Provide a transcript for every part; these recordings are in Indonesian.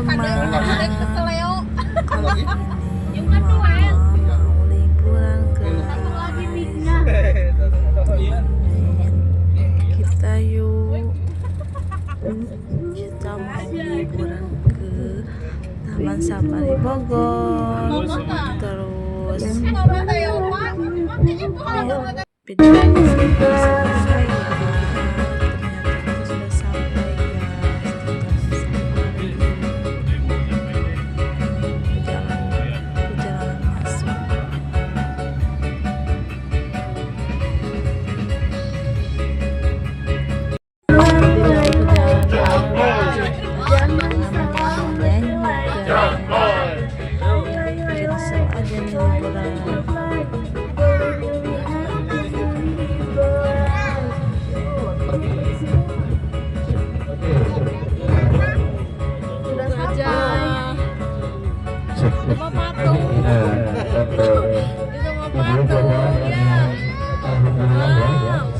teman-teman kalau mau liburan ke kita yuk, kita mau liburan ke Taman Safari Bogor, terus video ini selesai ya, ternyata kita sudah sampai guys di Taman Safari. Perjalanan masuk.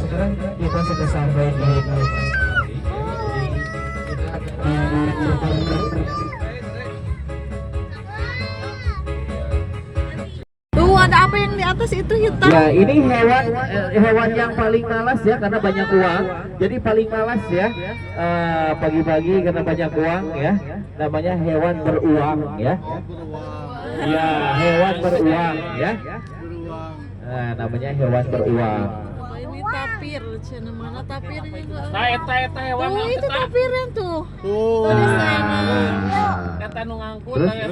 Sekarang kita sudah sampai di Tuh ada apa yang di atas itu hitam? ya, ini hewan yang paling malas ya karena banyak uang. Jadi paling malas ya pagi-pagi karena banyak uang ya. Namanya hewan beruang ya. Ya, hewan beruang ya. Nah, namanya hewan beruang. Ini tapir, cina mana tapirnya enggak? Eta hewan Tuh itu tapirnya tuh. tuh. Di sana. Eta nu ngangkut Terus? aya.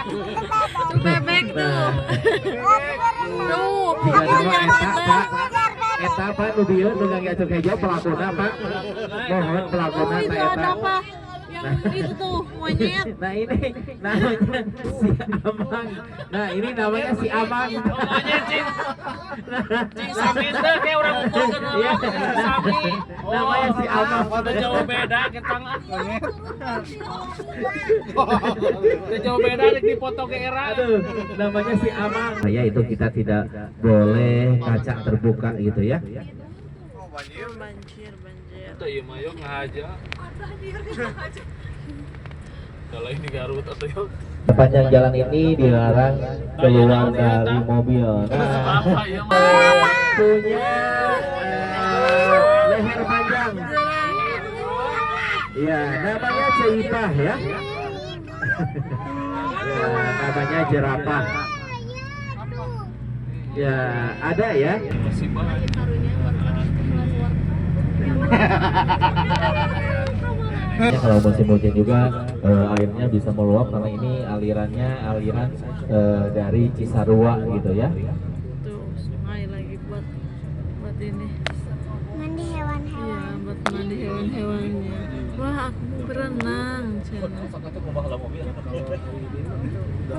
Tuh bebek tuh. Tuh, Jika aku nama nyampe. eta Pak nu dieu nu ngajak hejo pelakuna Pak. Mohon pelakuna Oh, itu eta. ada apa? Yang itu tuh monyet. Nah ini namanya si Amang. Nah ini namanya si Amang. Omongnya cing. Cing sami teh kayak orang ngumpul kenal Iya. sami. Namanya si Amang. Udah jauh beda kita mah. Udah jauh beda di foto ke era. Aduh, namanya si Amang. Ya itu kita tidak boleh kaca terbuka gitu ya. Banjir. Itu ieu mah yuk ngahaja. Kalau ini Garut atau yuk. Sepanjang jalan ini dilarang keluar dari mobil. Nah, Apa ya mah? punya leher panjang. Iya, namanya ceipah ya. Ya, namanya jerapah. Ya, ada ya. Masih banyak. Ya, kalau musim hujan juga airnya bisa meluap karena ini aliran dari Cisarua gitu ya. Tuh sungai lagi buat ini. Mandi Iya, hewan-hewan. buat mandi hewan-hewannya. Wah, aku mau berenang, Cina.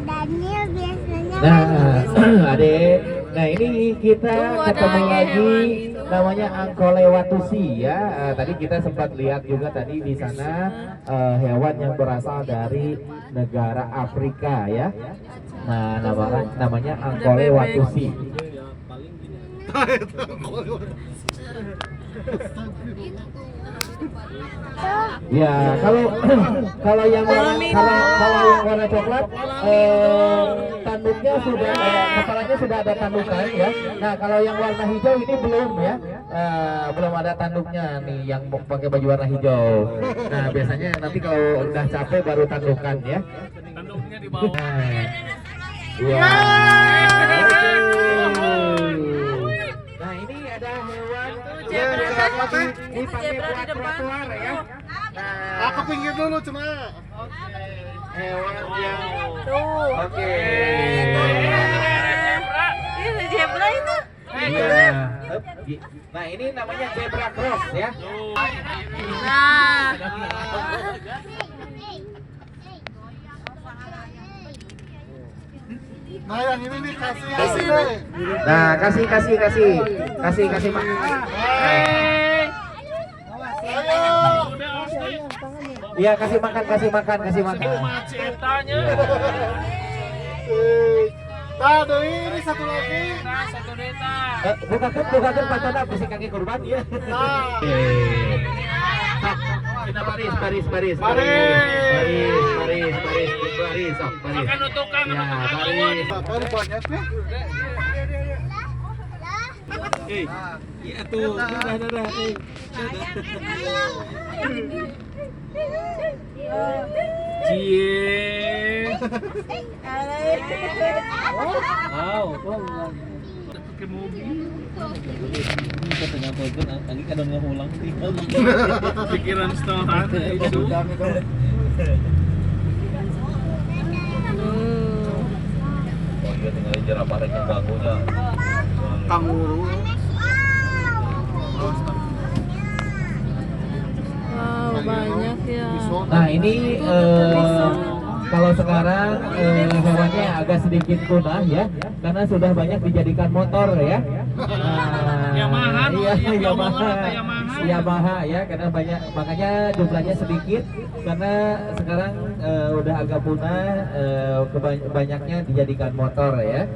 Daniel biasanya Nah, Adek, nah ini kita Tuh, ada ketemu lagi lagi hewan itu. namanya Angkolewatusi ya. Tadi kita sempat lihat juga tadi di sana hewan yang berasal dari negara Afrika ya. Nah, namanya Angkolewatusi. Ya, kalau yang warna coklat tanduknya sudah kepalanya sudah ada tandukan ya. Nah, kalau yang warna hijau ini belum ya. Belum ada tanduknya nih yang pakai baju warna hijau. Nah, biasanya nanti kalau udah capek baru tandukan ya. Tanduknya di bawah. Ya. Nah, ini ada hewan ini pakai buat trotoar ya. Nah, Aku pinggir dulu cuma. hewan yang Tuh. oke. Ini zebra itu. Iya. Nah, ini namanya zebra cross ya. Nah, Nah yang ini nih kasih di sini. Nah, kasih Mak. Iya, kasih makan. Maci etanya. Aduh ini satu lagi. Nah, satu deta. Bukakan patana bisi kaki kurban ya. Nah. Kita baris, baris, baris, sok, baris. Makan tukang, Ya, baris. Kan banyak ya. Iya tuh, dah. Cie. Wow, pakai mobil. Katanya tonton, lagi kadang nggak pulang. Pikiran setoran itu. Oh iya, tinggal jerapah yang bagunya. Kanguru. Wow, banyak ya. Nah ini kalau sekarang hewannya agak sedikit punah ya, karena sudah banyak dijadikan motor ya. Yamaha, Iya, yang Yamaha, Yamaha. Yamaha ya, karena banyak, makanya jumlahnya sedikit karena sekarang udah agak punah, banyaknya dijadikan motor ya.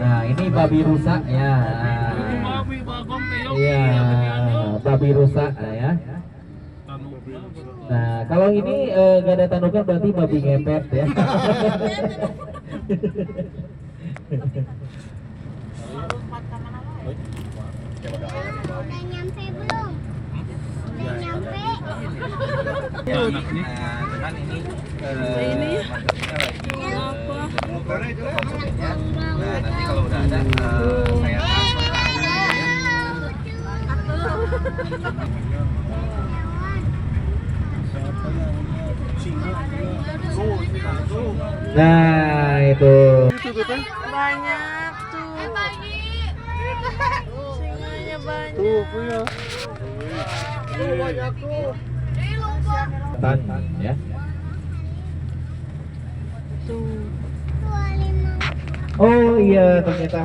Nah ini babi rusa ya. Babi bagong kayak Iya, babi rusa ya. Nah, kalau ini gak ada tandukan berarti babi ngepet ya. Udah nyampe belum? Udah nyampe. Kan ini Ini ya. apa? Apa? Nah, nanti kalau udah ada saya Nah, itu. Banyak tuh. Singanya banyak. Tuh punya. Tuh banyak tuh. Tan ya. Tuh. Oh iya, ternyata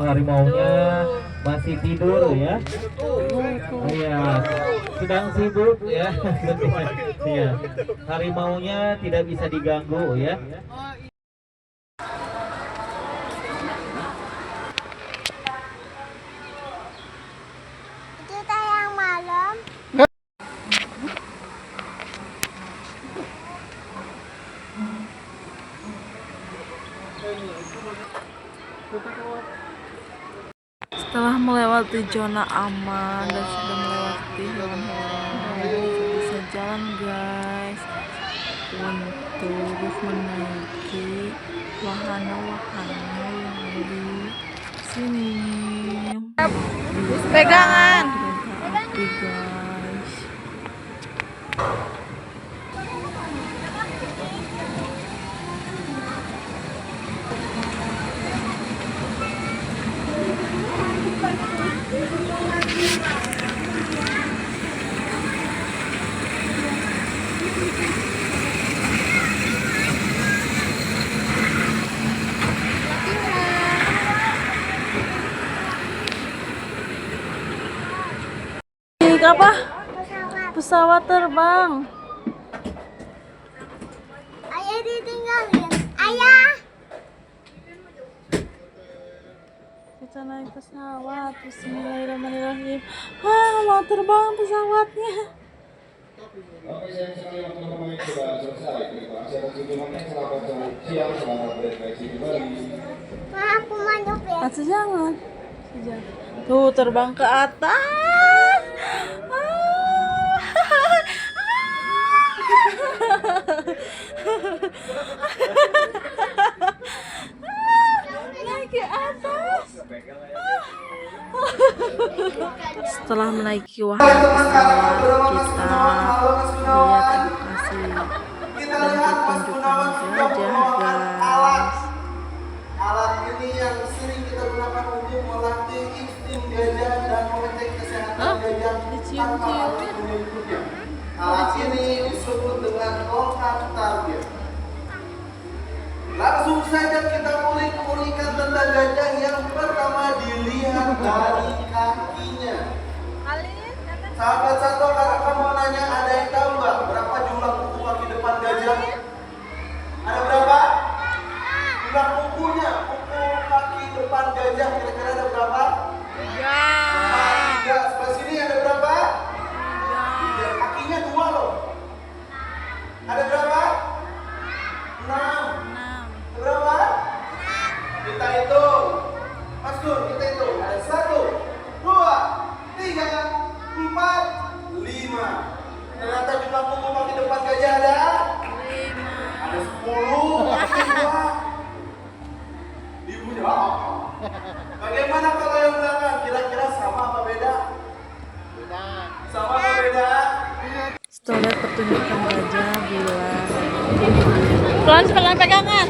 harimaunya masih tidur ya. Oh iya, sedang sibuk ya. Iya, harimaunya tidak bisa diganggu ya. Itu tayang malam. Setelah melewati zona aman dan sudah melewati hewan-hewan, bisa jalan guys untuk menaiki wahana-wahana yang ada di sini. Pegangan. Api guys. Apa? Pesawat terbang. Ayah ditinggalin. Ayah. Kita naik pesawat. Bismillahirrahmanirrahim. Wah, mau terbang pesawatnya. Ma, aku masuk ya. Atas jangan. Tuh terbang ke atas. Naik ke atas. Setelah menaiki wahana pesawat, kita lihat edukasi dan pertunjukan gajah guys. Alat ini yang sering kita gunakan untuk melatih insting gajah dan mengecek kesehatan gajah tanpa alat berikutnya. Alat ini disebut dengan lokat target. Langsung saja kita ulik-ulikan tentang gajah yang pertama dilihat dari kakinya. Sahabat satu, karena kamu nanya, ada yang tahu nggak berapa jumlah kuku kaki depan gajah? Ada berapa? Jumlah kukunya, kuku kaki depan gajah kira-kira ada berapa? Susun, kita hitung. Ada 1, 2, 3, 4, 5. Ternyata jumlah pengumuman di depan gajah ada 10. Ibu jawab. Bagaimana kalau yang belakang? Kira-kira sama apa beda? Sama apa beda? Setelah lihat pertunjukan gajah bilang pelan pegangan.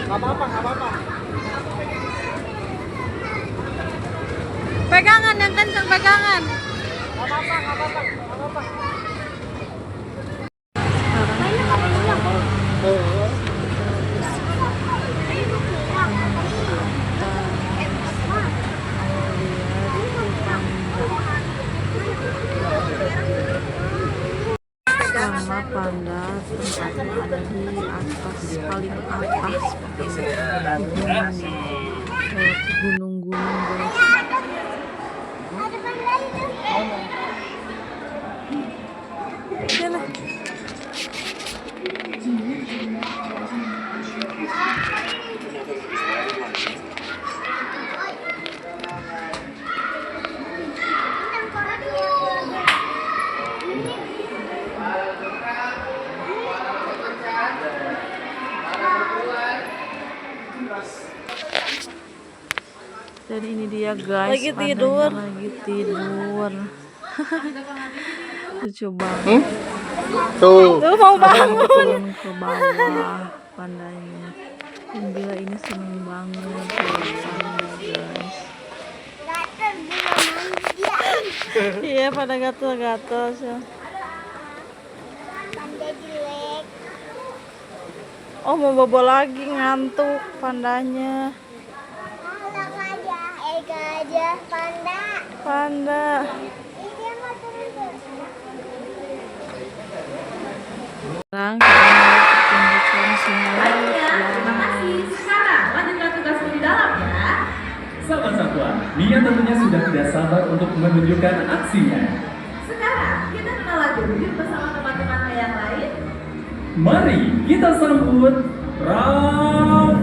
Gak apa-apa. Pegangan yang kencang, pegangan. Sama panda tempatnya ada di atas, paling atas gunung-gunung guys. Ada panda itu. Sini. Dan ini dia guys, Lagi tidur. lagi tidur. Lucu banget. Tuh. Tuh mau bangun. Turun ke bawah pandanya. Dan bila ini seneng banget panda guys. Gatel dia manja. Iya pada gatel-gatel sih. Panda jelek. Oh mau bobo lagi, ngantuk pandanya. Halo gajah. Gajah panda. Panda. Dia mau turun. Sekarang kita melihat pertunjukan singa laut Terima kasih. Sekarang lanjutkan tugasmu di dalam ya. Sahabat Satwa, Mia tentunya sudah tidak sabar untuk menunjukkan aksinya. Sekarang kita kenal lagu yuk bersama teman-teman yang lain. Mari kita sambut Rafael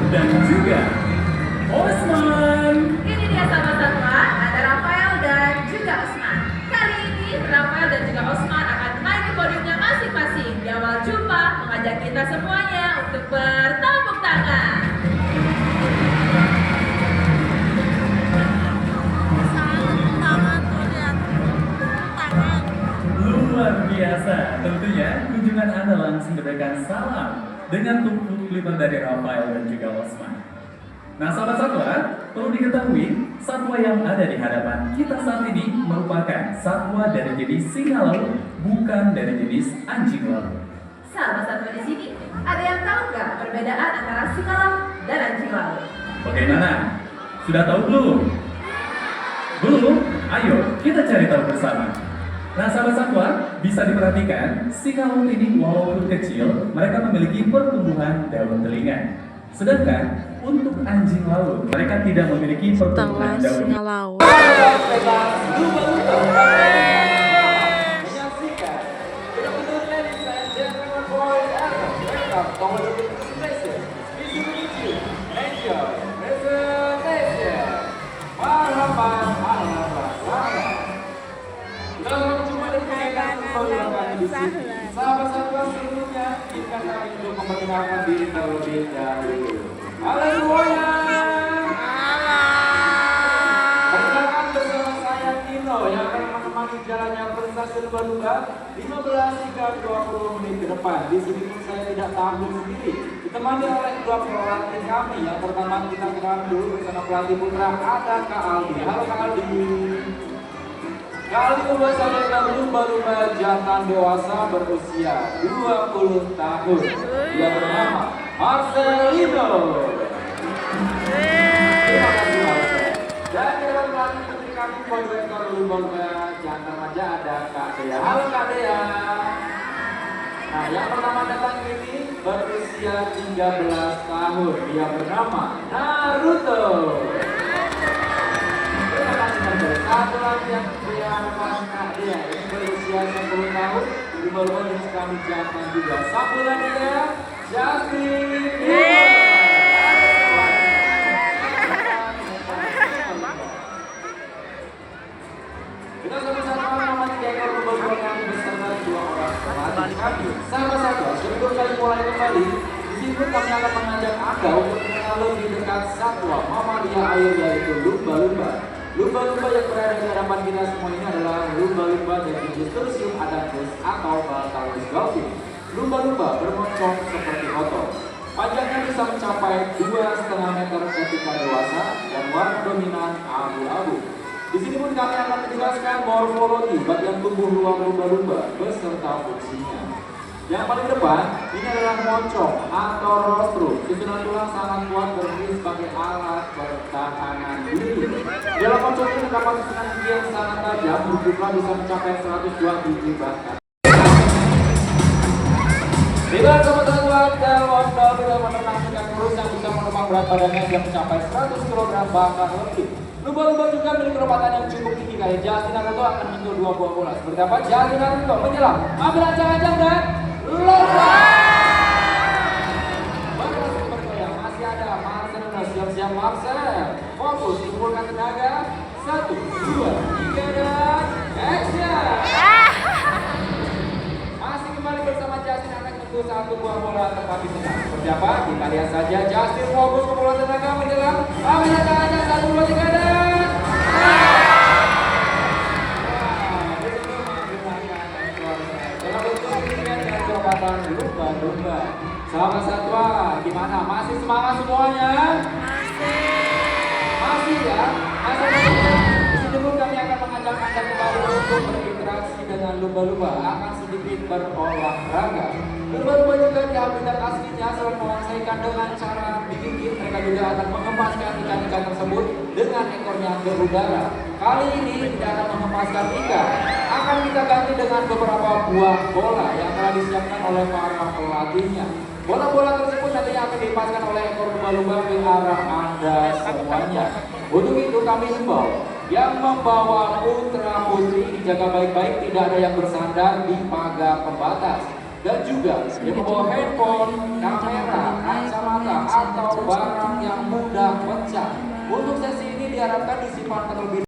dan juga Osman. Ini dia sahabat satwa, ada Rafael dan juga Osman. Kali ini Rafael dan juga Osman akan naik ke podiumnya masing-masing. Di awal jumpa mengajak kita semuanya untuk bertepuk tangan. Luar biasa, tentunya kunjungan Anda langsung diberikan salam dengan tumpuk klipper dari Rafael dan juga Osman. Nah sahabat satwa, perlu diketahui satwa yang ada di hadapan kita saat ini merupakan satwa dari jenis singa laut, bukan dari jenis anjing laut. Sahabat satwa di sini, ada yang tahu nggak perbedaan antara singa laut dan anjing laut? Bagaimana? Sudah tahu belum? Belum? Ayo kita cari tahu bersama. Nah sahabat satwa, bisa diperhatikan singa laut ini walaupun kecil, mereka memiliki pertumbuhan daun telinga. Sedangkan untuk anjing laut, mereka tidak memiliki pertumbuhan setelah daun. singa laut. Sahabat satwa seluruhnya, kita kami untuk memperkenalkan diri terlebih dahulu. Halo semuanya. Perkenalkan bersama saya Tino yang akan menemani jalannya prestasi lumba-lumba 15 hingga 20 menit ke depan. Di sini pun saya tidak tampil sendiri, ditemani oleh dua pelatih kami. Yang pertama kita kenal dulu bersama pelatih putra, ada Kak Aldi. Halo Kak Aldi. Kali ini saya akan lumba-lumba jantan dewasa berusia 20 tahun. Dia bernama Marcelino. Terima kasih Marcel. Dan dalam pelatih putri kami koordinator lumba-lumba jantan remaja ada Kak Dea. Halo Kak Dea. Nah yang pertama datang ini berusia 13 tahun. Dia bernama Naruto. Terima kasih Marcel. Satu lagi yang dia Kak Dea Iya, ini berusia 10 tahun. Lumba-lumba jenis kelamin jantan juga. Sambut lagi ya, Justin. Kita sama-sama mengamati 3 ekor lumba-lumba kami beserta 2 orang pelatih kami. Sama-sama, sebelum kami mulai kembali, di sini pun kami akan mengajak Anda untuk mengenal lebih dekat satwa mamalia air yaitu lumba-lumba. Lumba-lumba yang berada di hadapan kita semua ini adalah lumba-lumba dari jenis Tursium adancus atau Batalus dolphin. Lumba-lumba bermoncong seperti otot. Panjangnya bisa mencapai 2,5 meter ketika dewasa dan warna dominan abu-abu. Di sini pun kami akan menjelaskan morfologi bagian tubuh luar lumba-lumba beserta fungsinya. Yang paling depan ini adalah moncong atau rostrum. Susunan tulang sangat kuat berdiri sebagai alat pertahanan diri. Dalam moncong ini terdapat susunan gigi yang sangat tajam, berjumlah bisa mencapai 102 biji bahkan. Bila teman-teman dalam tidak menerangkan kurus yang bisa menopang berat badannya yang mencapai 100 kg bahkan lebih. Lumba-lumba juga memiliki kecepatan yang cukup tinggi kayak Justin Naruto akan menyentuh 2 buah bola. Seperti apa? Justin Naruto menyelam, ambil ancang-ancang dan lompat. Baru bergoyang masih ada Marcel dan siap-siap Marcel. Fokus, kumpulkan tenaga. 1, 2, 3 dan action. Masih kembali bersama Justin akan menyentuh 1 buah bola tepat di tengah. Seperti apa? Kita lihat saja. Justin fokus, kumpulkan tenaga, menyelam, ambil ancang-ancang 1, 2, 3 dan lumba-lumba. Sahabat satwa, gimana? Masih semangat semuanya? Masih ya? Di sini pun kami akan mengajak Anda kembali untuk berinteraksi dengan lumba-lumba. Akan sedikit berolahraga. Lumba-lumba juga di habitat aslinya selalu menguasaikan dengan cara digigit. Mereka juga akan mengempaskan ikan-ikan tersebut dengan ekornya ke udara. Kali ini tidak akan mengempaskan ikan, akan kita ganti dengan beberapa buah bola yang telah disiapkan oleh para pelatihnya. Bola-bola tersebut nantinya akan dilepaskan oleh ekor lumba-lumba ke arah Anda semuanya. Untuk itu kami himbau yang membawa putra putri dijaga baik-baik, tidak ada yang bersandar di pagar pembatas. Dan juga yang membawa handphone, kamera, kacamata atau barang yang mudah pecah. Untuk sesi ini diharapkan disimpan terlebih